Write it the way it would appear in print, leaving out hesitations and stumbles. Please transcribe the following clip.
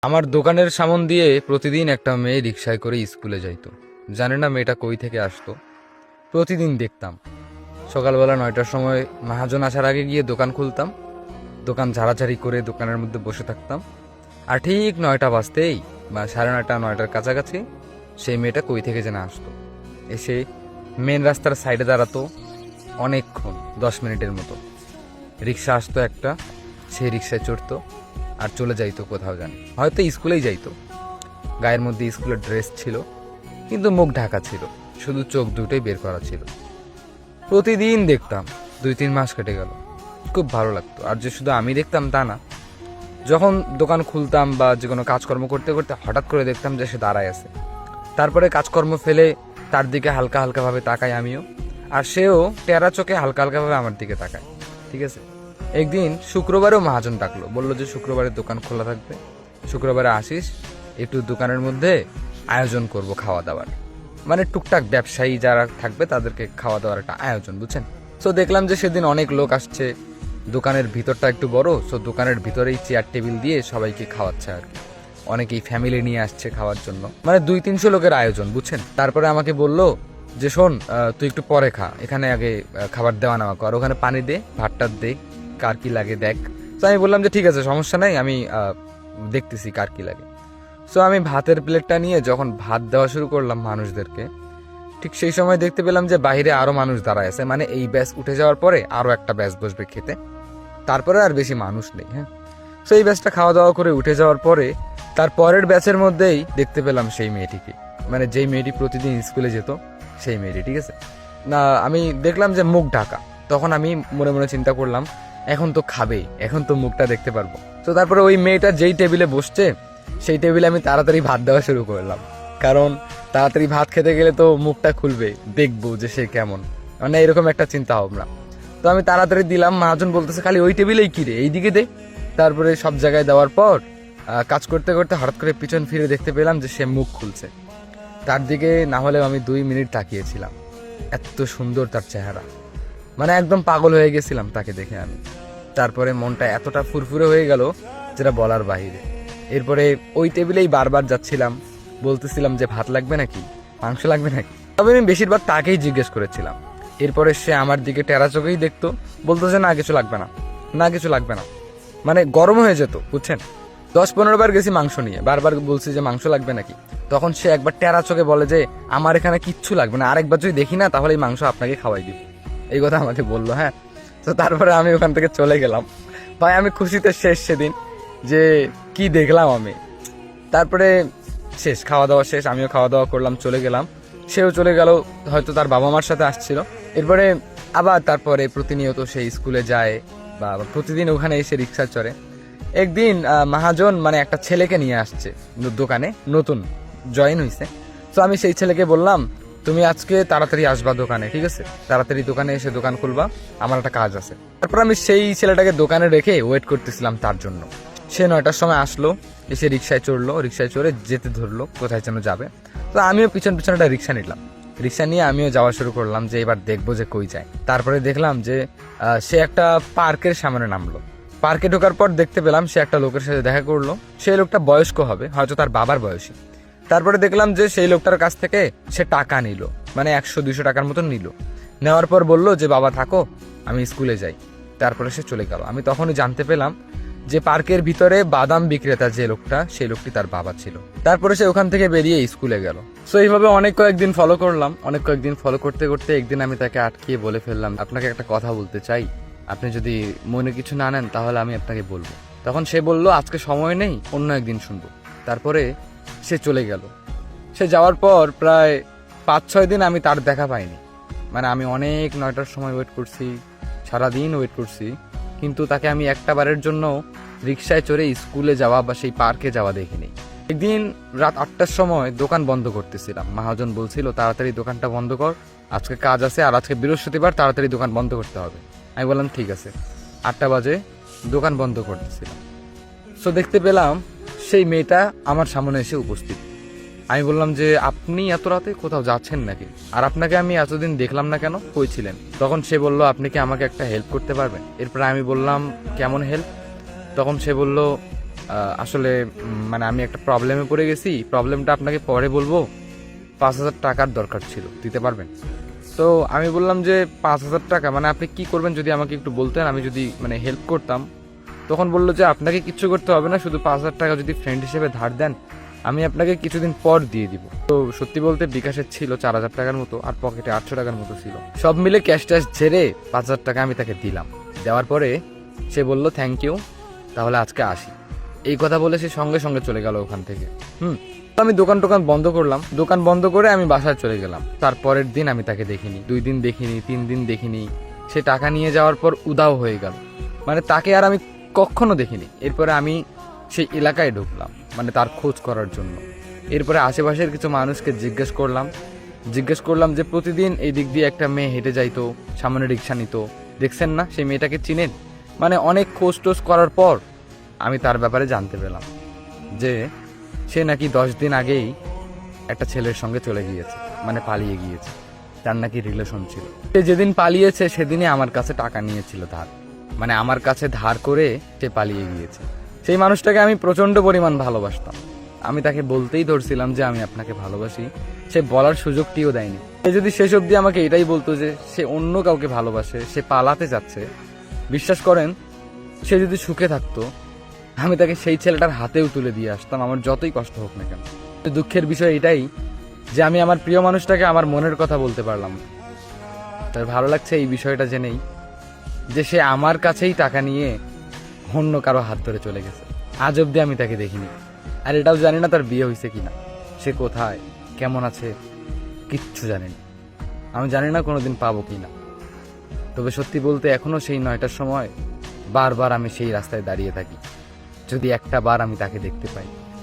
আমার দোকানের সামন দিয়ে প্রতিদিন একটা মেয়ে রিক্সায় করে স্কুলে যাইতো। জানি না মেয়েটা কই থেকে আসতো। প্রতিদিন দেখতাম সকালবেলা 9টার সময় মহাজন আসার আগে গিয়ে দোকান খুলতাম, দোকান ঝাড়াঝাড়ি করে দোকানের মধ্যে বসে থাকতাম। আর ঠিক 9টা বাজতেই বা 9:30 9টার কাছাকাছি সেই মেয়েটা কই থেকে যেন আসতো, এসে মেন রাস্তার সাইডে দাঁড়াতো অনেকক্ষণ, 10 মিনিটের মতো। রিক্সা আসতো একটা, সেই রিক্সায় চড়তো আর চলে যাইতো কোথাও, জানি হয়তো স্কুলেই যাইতো। গায়ের মধ্যে স্কুলের ড্রেস ছিল, কিন্তু মুখ ঢাকা ছিল, শুধু চোখ দুটোই বের করা ছিল। প্রতিদিন দেখতাম, 2-3 মাস কেটে গেল। খুব ভালো লাগতো। আর যে শুধু আমি দেখতাম তা না, যখন দোকান খুলতাম বা যে কোনো কাজকর্ম করতে করতে হঠাৎ করে দেখতাম যে সে দাঁড়ায় আছে। তারপরে কাজকর্ম ফেলে তার দিকে হালকা হালকাভাবে তাকাই আমিও, আর সেও টেরা চোখে হালকা হালকাভাবে আমার দিকে তাকায়। ঠিক আছে, একদিন শুক্রবারেও মহাজন ডাকলো, বললো যে শুক্রবারে দোকান খোলা থাকবে, শুক্রবারে আসিস, একটু দোকানের মধ্যে আয়োজন করব খাওয়া দাওয়ার। মানে টুকটাক ব্যবসায়ী যারা থাকবে তাদেরকে খাওয়া দাওয়ার একটা আয়োজন, বুঝছেন। সো দেখলাম যে সেদিন অনেক লোক আসছে, দোকানের ভিতরটা একটু বড়, সো দোকানের ভিতরেই চেয়ার টেবিল দিয়ে সবাইকে খাওয়াচ্ছে আর কি। অনেকেই ফ্যামিলি নিয়ে আসছে খাওয়ার জন্য, মানে 200-300 লোকের আয়োজন, বুঝছেন। তারপরে আমাকে বললো যে শোন, তুই একটু পরে খা, এখানে আগে খাবার দেওয়া নেওয়া কর, ওখানে পানি দে, ভাতটা দে, কার কি লাগে দেখ। তো আমি বললাম যে ঠিক আছে, সমস্যা নাই, আমি দেখতেছি কার কি লাগে। সো আমি ভাতের প্লেটটা নিয়ে যখন ভাত দেওয়া শুরু করলাম মানুষদেরকে, ঠিক সেই সময় দেখতে পেলাম যে বাইরে আরো মানুষ দাঁড়ায় আছে, মানে এই ব্যাচ উঠে যাওয়ার পরে আরো একটা ব্যাচ বসবে খেতে, তারপরে আর বেশি মানুষ নেই। হ্যাঁ, সো এই ব্যাচটা খাওয়া দাওয়া করে উঠে যাওয়ার পরে তার পরের ব্যাচের মধ্যেই দেখতে পেলাম সেই মেয়েটিকে, মানে যেই মেয়েটি প্রতিদিন স্কুলে যেত সেই মেয়েটি। ঠিক আছে না, আমি দেখলাম যে মুখ ঢাকা। তখন আমি মনে মনে চিন্তা করলাম, এখন তো খাবেই, এখন তো মুখটা দেখতে পারবো। তো তারপরে ওই মেয়েটা যেই টেবিলে বসছে সেই টেবিলে আমি তাড়াতাড়ি ভাত দেওয়া শুরু করলাম, কারণ তাড়াতাড়ি ভাত খেতে গেলে তো মুখটা খুলবে, দেখবো যে সে কেমন, মানে এরকম একটা চিন্তা ভাবনা। তো আমি তাড়াতাড়ি দিলাম। মহাজন বলতেছে খালি ওই টেবিলেই কি রে, এইদিকে দে। তারপরে সব জায়গায় দেওয়ার পর কাজ করতে করতে হঠাৎ করে পিছন ফিরে দেখতে পেলাম যে সে মুখ খুলছে। তার দিকে না হলেও আমি 2 মিনিট তাকিয়েছিলাম। এত সুন্দর তার চেহারা, মানে একদম পাগল হয়ে গেছিলাম তাকে দেখে আমি। তারপরে মনটা এতটা ফুরফুরে হয়ে গেল যেটা বলার বাহিরে। এরপরে ওই টেবিলেই বারবার যাচ্ছিলাম, বলতেছিলাম যে ভাত লাগবে নাকি, মাংস লাগবে নাকি। তবে আমি বেশিরভাগ তাকেই জিজ্ঞেস করেছিলাম। এরপরে সে আমার দিকে টেরা চোখেই দেখতো, বলতো যে না কিছু লাগবে না, না কিছু লাগবে না। মানে গরম হয়ে যেত, বুঝছেন। 10-15 বার গেছি মাংস নিয়ে, বারবার বলছি যে মাংস লাগবে নাকি। তখন সে একবার টেরা চোখে বলে যে আমার এখানে কিচ্ছু লাগবে না, আরেকবার যদি দেখি না তাহলে এই মাংস আপনাকে খাওয়াই দিব, এই কথা আমাকে বললো। হ্যাঁ, তো তারপরে আমি ওখান থেকে চলে গেলাম। ভাই আমি খুশিতে শেষ সেদিন, যে কি দেখলাম আমি। তারপরে শেষ, খাওয়া দাওয়া শেষ, আমিও খাওয়া দাওয়া করলাম, চলে গেলাম। সেও চলে গেল, হয়তো তার বাবা মার সাথে আসছিল। এরপরে আবার তারপরে প্রতিনিয়ত সে স্কুলে যায় বা প্রতিদিন ওখানে এসে রিক্সা চড়ে। একদিন মহাজন মানে একটা ছেলেকে নিয়ে আসছে দোকানে, নতুন জয়েন হয়েছে। তো আমি সেই ছেলেকে বললাম তুমি আজকে তাড়াতাড়ি আসবা দোকানে, ঠিক আছে, তাড়াতাড়ি দোকানে এসে দোকান খুলবা, আমার একটা কাজ আছে। তারপর আমি সেই ছেলেটাকে দোকানে রেখে ওয়েট করতেছিলাম তার জন্য। সে 9টার সময় আসলো, এসে রিক্সায় চড়লো, রিক্সায় চড়ে যেতে ধরলো কোথায় যেন যাবে। তো আমিও পিছন পিছনে একটা রিক্সা নিলাম, রিক্সা নিয়ে আমিও যাওয়া শুরু করলাম যে এবার দেখবো যে কই যায়। তারপরে দেখলাম যে সে একটা পার্কের সামনে নামলো। পার্কে ঢোকার পর দেখতে পেলাম সে একটা লোকের সাথে দেখা করলো। সেই লোকটা বয়স্ক হবে, হয়তো তার বাবার বয়সী। তারপরে দেখলাম যে সেই লোকটার কাছ থেকে সে টাকা নিল, মানে 100-200 টাকার মতন নিল। নেওয়ার পর বললো যে বাবা থাকো, আমি স্কুলে যাই। তারপরে সে চলে গেল। আমি তখনই জানতে পেলাম যে পার্কের ভিতরে বাদাম বিক্রেতা যে লোকটা, সেই লোকটি তার বাবা ছিল। তারপরে সে ওখান থেকে বেরিয়ে স্কুলে গেল। সো এইভাবে অনেক কয়েকদিন ফলো করলাম। অনেক কয়েকদিন ফলো করতে করতে একদিন আমি তাকে আটকিয়ে বলে ফেললাম, আপনাকে একটা কথা বলতে চাই, আপনি যদি মনে কিছু না নেন তাহলে আমি আপনাকে বলবো। তখন সে বলল আজকে সময় নেই, অন্য একদিন শুনবো। তারপরে সে চলে গেল। সে যাওয়ার পর প্রায় 5-6 দিন আমি তার দেখা পাইনি। মানে আমি অনেক 9টার সময় ওয়েট করছি, সারাদিন ওয়েট করছি, কিন্তু তাকে আমি একটা বারের জন্য রিক্সায় চড়ে স্কুলে যাওয়া বা সেই পার্কে যাওয়া দেখিনি। একদিন রাত 8টার সময় দোকান বন্ধ করতেছিলাম, মহাজন বলছিল তাড়াতাড়ি দোকানটা বন্ধ কর, আজকে কাজ আছে, আর আজকে বৃহস্পতিবার, তাড়াতাড়ি দোকান বন্ধ করতে হবে। আমি বললাম ঠিক আছে। 8টা বাজে দোকান বন্ধ করতেছিলাম। সো দেখতে পেলাম সেই মেয়েটা আমার সামনে এসে উপস্থিত। আমি বললাম যে আপনি এত রাতে কোথাও যাচ্ছেন নাকি, আর আপনাকে আমি এতদিন দেখলাম না কেন, কই ছিলেন? তখন সে বলল আপনি কি আমাকে একটা হেল্প করতে পারবেন? এরপর আমি বললাম কেমন হেল্প? তখন সে বলল আসলে মানে আমি একটা প্রবলেমে পড়ে গেছি, প্রবলেমটা আপনাকে পরে বলবো, 5,000 টাকার দরকার ছিল, দিতে পারবেন? তো আমি বললাম যে 5,000 টাকা মানে আপনি কি করবেন যদি আমাকে একটু বলতেন, আমি যদি মানে হেল্প করতাম। তখন বললো যে আপনাকে কিচ্ছু করতে হবে না, শুধু 5,000 টাকা যদি ফ্রেন্ড হিসেবে ধার দেন আমি আপনাকে কিছুদিন পর দিয়ে দিব। তো সত্যি বলতে বিকাশের ছিল 4,000 টাকার মতো, আর পকেটে 800 টাকার মতো ছিল। সব মিলে ক্যাশ ট্যাশ ঝেড়ে 5,000 টাকা আমি তাকে দিলাম। দেওয়ার পরে সে বলল থ্যাংক ইউ, তাহলে আজকে আসি। এই কথা বলে সে সঙ্গে সঙ্গে চলে গেল ওখান থেকে। আমি দোকান টোকান বন্ধ করলাম, দোকান বন্ধ করে আমি বাসায় চলে গেলাম। তারপরের দিন আমি তাকে দেখিনি, 2 দিন দেখিনি, 3 দিন দেখিনি। সে টাকা নিয়ে যাওয়ার পর উধাও হয়ে গেল, মানে তাকে আর আমি কখনো দেখিনি। এরপরে আমি সেই এলাকায় ঢুকলাম মানে তার খোঁজ করার জন্য। এরপরে আশেপাশের কিছু মানুষকে জিজ্ঞেস করলাম যে প্রতিদিন এই দিক দিয়ে একটা মেয়ে হেঁটে যাইতো, সামনে রিক্সা নিত, দেখছেন না সেই মেয়েটাকে চিনেন? মানে অনেক খোঁজ টোজ করার পর আমি তার ব্যাপারে জানতে পেলাম যে সে নাকি 10 দিন আগেই একটা ছেলের সঙ্গে চলে গিয়েছে, মানে পালিয়ে গিয়েছে। তার নাকি রিলেশন ছিল। সে যেদিন পালিয়েছে সেদিনই আমার কাছে টাকা নিয়েছিল ধার, মানে আমার কাছে ধার করে সে পালিয়ে গিয়েছে। সেই মানুষটাকে আমি প্রচন্ড পরিমাণ ভালোবাসতাম। আমি তাকে বলতেই ধরছিলাম যে আমি আপনাকে ভালোবাসি, সে বলার সুযোগটিও দেয়নি। সে যদি শেষ অবধি আমাকে এটাই বলতো যে সে অন্য কাউকে ভালোবাসে, সে পালাতে যাচ্ছে, বিশ্বাস করেন সে যদি সুখে থাকতো আমি তাকে সেই ছেলেটার হাতেও তুলে দিয়ে আসতাম, আমার যতই কষ্ট হোক না কেন। দুঃখের বিষয় এটাই যে আমি আমার প্রিয় মানুষটাকে আমার মনের কথা বলতে পারলাম না। তার ভালো লাগছে এই বিষয়টা জেনেই যে সে আমার কাছেই টাকা নিয়ে অন্য কারো হাত ধরে চলে গেছে। আজ অব্দি আমি তাকে দেখিনি, আর এটাও জানি না তার বিয়ে হয়েছে কিনা, সে কোথায়, কেমন আছে, কিচ্ছু জানি না। আমি জানি না কোনোদিন পাবো কিনা। তবে সত্যি বলতে এখনো সেই 9টার সময় বারবার আমি সেই রাস্তায় দাঁড়িয়ে থাকি, যদি একটা বার আমি তাকে দেখতে পাই।